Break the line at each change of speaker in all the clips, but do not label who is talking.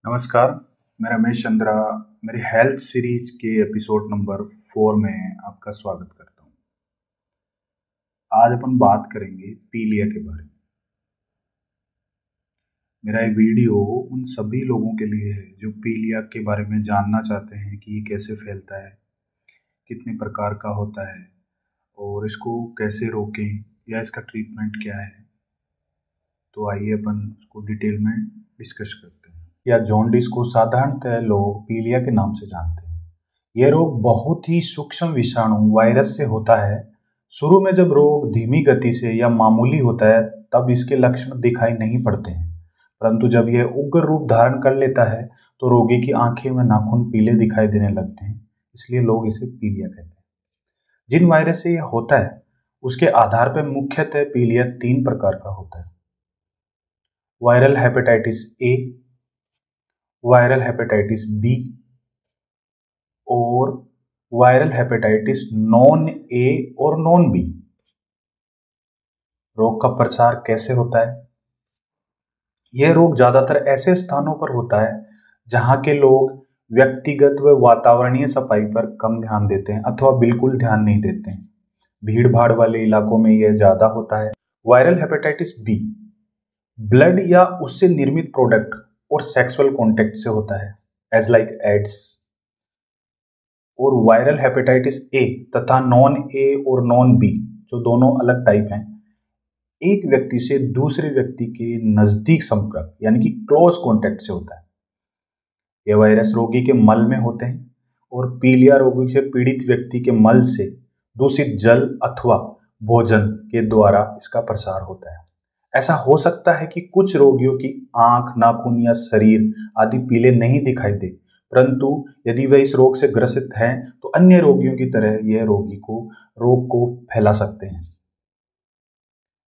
नमस्कार, मैं रमेश चंद्रा मेरी हेल्थ सीरीज के एपिसोड नंबर 4 में आपका स्वागत करता हूँ। आज अपन बात करेंगे पीलिया के बारे में। मेरा ये वीडियो उन सभी लोगों के लिए है जो पीलिया के बारे में जानना चाहते हैं कि ये कैसे फैलता है, कितने प्रकार का होता है और इसको कैसे रोकें या इसका ट्रीटमेंट क्या है। तो आइए अपन उसको डिटेल में डिस्कस करते हैं। या जॉन्डिस को साधारणतः लोग पीलिया के नाम से जानते हैं। यह रोग बहुत ही सूक्ष्म विषाणु वायरस से होता है। शुरू में जब रोग धीमी गति से या मामूली होता है तब इसके लक्षण दिखाई नहीं पड़ते हैं, परंतु जब यह उग्र रूप धारण कर लेता है तो रोगी की आंखें में नाखून पीले दिखाई देने लगते हैं, इसलिए लोग इसे पीलिया कहते हैं। जिन वायरस से यह होता है उसके आधार पर मुख्यतः पीलिया 3 प्रकार का होता है: viral hepatitis A, viral hepatitis B और वायरल हेपेटाइटिस नॉन ए और नॉन बी। रोग का प्रसार कैसे होता है? यह रोग ज्यादातर ऐसे स्थानों पर होता है जहां के लोग व्यक्तिगत व वातावरणीय सफाई पर कम ध्यान देते हैं अथवा बिल्कुल ध्यान नहीं देते हैं। भीड़ भाड़ वाले इलाकों में यह ज्यादा होता है। वायरल हेपेटाइटिस बी ब्लड या उससे निर्मित प्रोडक्ट और सेक्सुअल कॉन्टेक्ट से होता है, एज लाइक एड्स। और वायरल हेपेटाइटिस ए तथा नॉन ए और नॉन बी, जो दोनों अलग टाइप हैं, एक व्यक्ति से दूसरे व्यक्ति के नजदीक संपर्क यानी कि क्लोज कॉन्टेक्ट से होता है। यह वायरस रोगी के मल में होते हैं और पीलिया रोगी से पीड़ित व्यक्ति के मल से दूषित जल अथवा भोजन के द्वारा इसका प्रसार होता है। ऐसा हो सकता है कि कुछ रोगियों की आंख, नाखून या शरीर आदि पीले नहीं दिखाई दे, परंतु यदि वे इस रोग से ग्रसित हैं तो अन्य रोगियों की तरह यह रोग को फैला सकते हैं।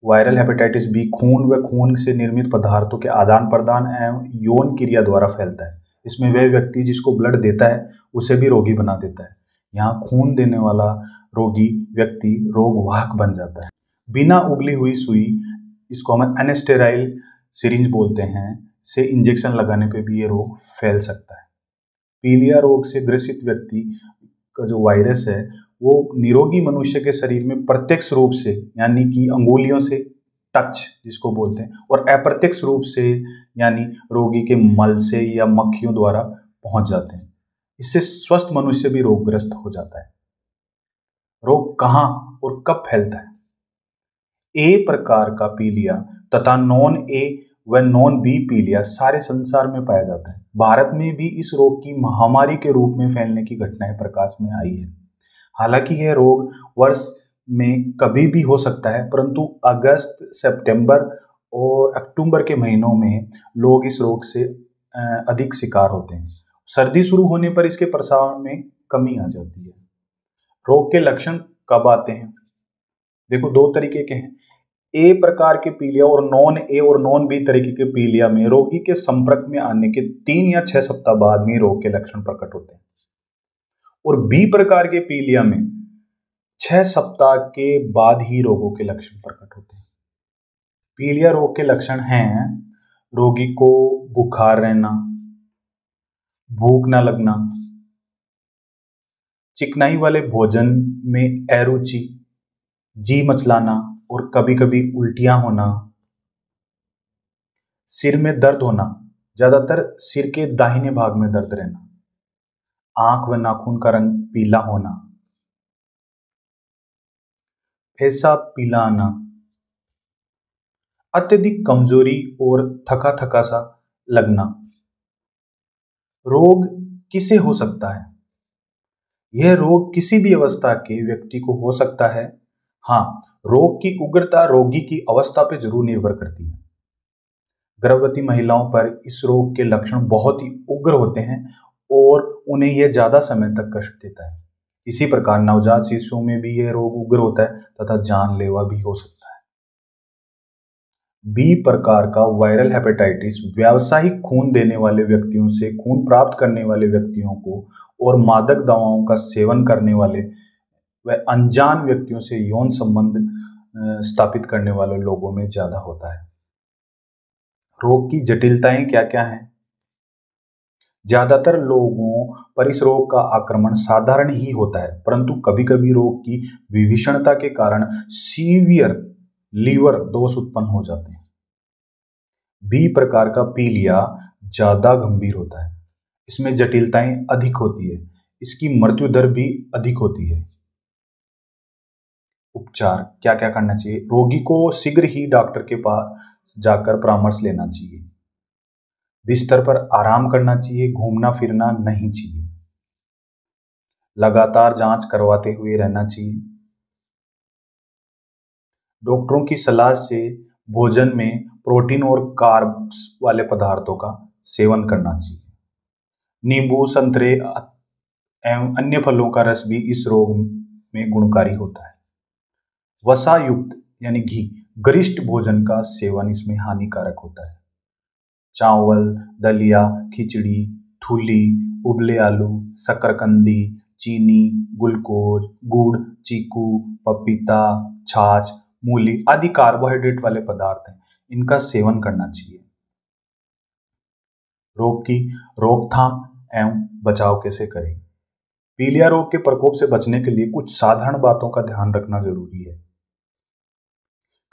वायरल हेपेटाइटिस बी खून व खून से निर्मित पदार्थों के आदान प्रदान एवं यौन क्रिया द्वारा फैलता है। इसमें वह व्यक्ति जिसको ब्लड देता है उसे भी रोगी बना देता है। यहाँ खून देने वाला रोगी व्यक्ति रोगवाहक बन जाता है। बिना उबली हुई सुई, इसको हम एनेस्टेराइल सिरिंज बोलते हैं, से इंजेक्शन लगाने पे भी ये रोग फैल सकता है। पीलिया रोग से ग्रसित व्यक्ति का जो वायरस है वो निरोगी मनुष्य के शरीर में प्रत्यक्ष रूप से यानी कि अंगुलियों से टच जिसको बोलते हैं, और अप्रत्यक्ष रूप से यानी रोगी के मल से या मक्खियों द्वारा पहुंच जाते हैं। इससे स्वस्थ मनुष्य भी रोगग्रस्त हो जाता है। रोग कहाँ और कब फैलता है? ए प्रकार का पीलिया तथा नॉन ए व नॉन बी पीलिया सारे संसार में पाया जाता है। भारत में भी इस रोग की महामारी के रूप में फैलने की घटनाएं प्रकाश में आई है। हालांकि यह रोग वर्ष में कभी भी हो सकता है, परंतु अगस्त, सितंबर और अक्टूबर के महीनों में लोग इस रोग से अधिक शिकार होते हैं। सर्दी शुरू होने पर इसके प्रसार में कमी आ जाती है। रोग के लक्षण कब आते हैं? देखो, 2 तरीके के हैं। ए प्रकार के पीलिया और नॉन बी तरीके के पीलिया में रोगी के संपर्क में आने के 3 या 6 सप्ताह बाद में रोग के लक्षण प्रकट होते हैं, और बी प्रकार के पीलिया में 6 सप्ताह के बाद ही रोगों के लक्षण प्रकट होते हैं। पीलिया रोग के लक्षण हैं: रोगी को बुखार रहना, भूख न लगना, चिकनाई वाले भोजन में अरुचि, जी मचलाना और कभी कभी उल्टियां होना, सिर में दर्द होना, ज्यादातर सिर के दाहिने भाग में दर्द रहना, आंख व नाखून का रंग पीला होना, फेसा पीला आना, अत्यधिक कमजोरी और थका थका सा लगना। रोग किसे हो सकता है? यह रोग किसी भी अवस्था के व्यक्ति को हो सकता है। हाँ, रोग की उग्रता रोगी की अवस्था पर जरूर निर्भर करती है। गर्भवती महिलाओं पर इस रोग के लक्षण बहुत ही उग्र होते हैं और उन्हें यह ज्यादा समय तक कष्ट देता है। इसी प्रकार नवजात शिशुओं में भी यह रोग उग्र होता है तथा जानलेवा भी हो सकता है। बी प्रकार का वायरल हेपेटाइटिस व्यावसायिक खून देने वाले व्यक्तियों से खून प्राप्त करने वाले व्यक्तियों को और मादक दवाओं का सेवन करने वाले व अनजान व्यक्तियों से यौन संबंध स्थापित करने वाले लोगों में ज्यादा होता है। रोग की जटिलताएं क्या क्या हैं? ज्यादातर लोगों पर इस रोग का आक्रमण साधारण ही होता है, परंतु कभी कभी रोग की विभीषणता के कारण सीवियर लीवर दोष उत्पन्न हो जाते हैं। बी प्रकार का पीलिया ज्यादा गंभीर होता है, इसमें जटिलताएं अधिक होती है, इसकी मृत्यु दर भी अधिक होती है। उपचार क्या क्या करना चाहिए? रोगी को शीघ्र ही डॉक्टर के पास जाकर परामर्श लेना चाहिए। बिस्तर पर आराम करना चाहिए, घूमना फिरना नहीं चाहिए। लगातार जांच करवाते हुए रहना चाहिए। डॉक्टरों की सलाह से भोजन में प्रोटीन और कार्ब्स वाले पदार्थों का सेवन करना चाहिए। नींबू, संतरे एवं अन्य फलों का रस भी इस रोग में गुणकारी होता है। वसा युक्त यानी घी गरिष्ठ भोजन का सेवन इसमें हानिकारक होता है। चावल, दलिया, खिचड़ी, थूली, उबले आलू, शकरकंदी, चीनी, ग्लूकोज, गुड़, चीकू, पपीता, छाछ, मूली आदि कार्बोहाइड्रेट वाले पदार्थ हैं, इनका सेवन करना चाहिए। रोग की रोकथाम एवं बचाव कैसे करें? पीलिया रोग के प्रकोप से बचने के लिए कुछ साधारण बातों का ध्यान रखना जरूरी है।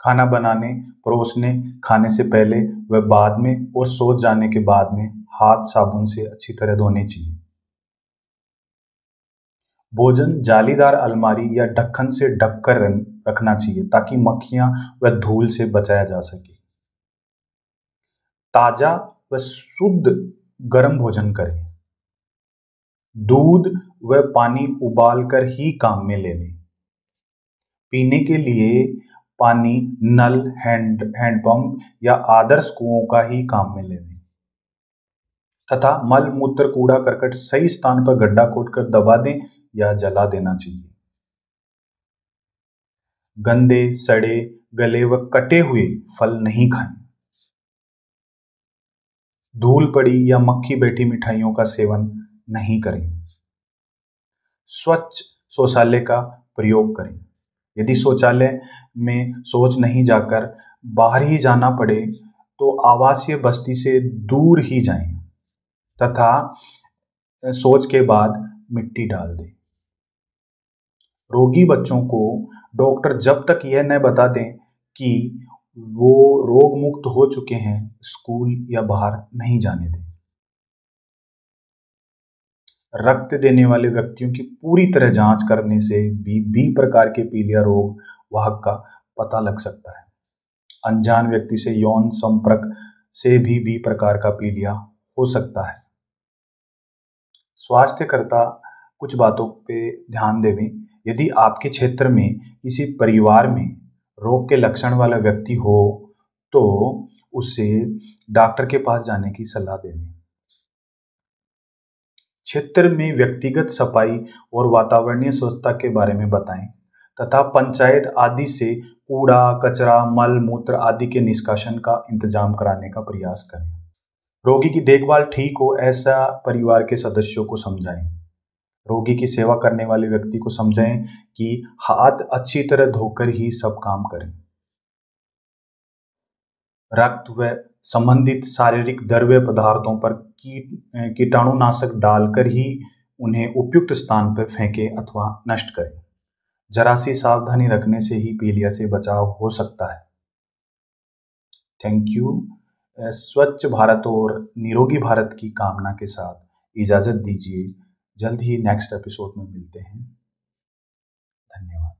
खाना बनाने, परोसने, खाने से पहले व बाद में और सो जाने के बाद में हाथ साबुन से अच्छी तरह धोने चाहिए। भोजन जालीदार अलमारी या ढक्कन से ढककर रखना चाहिए ताकि मक्खियां व धूल से बचाया जा सके। ताजा व शुद्ध गर्म भोजन करें। दूध व पानी उबाल कर ही काम में लें। पीने के लिए पानी नल, हैंडपंप या आदर्श कुओं का ही काम में लें तथा मल मूत्र कूड़ा करकट सही स्थान पर गड्ढा खोदकर दबा दें या जला देना चाहिए। गंदे, सड़े, गले व कटे हुए फल नहीं खाएं। धूल पड़ी या मक्खी बैठी मिठाइयों का सेवन नहीं करें। स्वच्छ शौचालय का प्रयोग करें। यदि शौचालय में शौच नहीं जाकर बाहर ही जाना पड़े तो आवासीय बस्ती से दूर ही जाएं तथा शौच के बाद मिट्टी डाल दें। रोगी बच्चों को डॉक्टर जब तक यह न बता दें कि वो रोग मुक्त हो चुके हैं, स्कूल या बाहर नहीं जाने दें। रक्त देने वाले व्यक्तियों की पूरी तरह जांच करने से भी बी प्रकार के पीलिया रोग वाहक का पता लग सकता है। अनजान व्यक्ति से यौन संपर्क से भी बी प्रकार का पीलिया हो सकता है। स्वास्थ्यकर्ता कुछ बातों पे ध्यान देवें। यदि आपके क्षेत्र में किसी परिवार में रोग के लक्षण वाला व्यक्ति हो तो उसे डॉक्टर के पास जाने की सलाह दें। क्षेत्र में व्यक्तिगत सफाई और वातावरणीय स्वच्छता के बारे में बताएं तथा पंचायत आदि से कूड़ा, कचरा, मल मूत्र आदि के निष्कासन का इंतजाम कराने का प्रयास करें। रोगी की देखभाल ठीक हो ऐसा परिवार के सदस्यों को समझाएं। रोगी की सेवा करने वाले व्यक्ति को समझाएं कि हाथ अच्छी तरह धोकर ही सब काम करें। रक्त व संबंधित शारीरिक द्रव्य पदार्थों पर कीटाणुनाशक डालकर ही उन्हें उपयुक्त स्थान पर फेंकें अथवा नष्ट करें। जरा सी सावधानी रखने से ही पीलिया से बचाव हो सकता है। Thank you. स्वच्छ भारत और निरोगी भारत की कामना के साथ इजाज़त दीजिए। जल्द ही नेक्स्ट एपिसोड में मिलते हैं। धन्यवाद।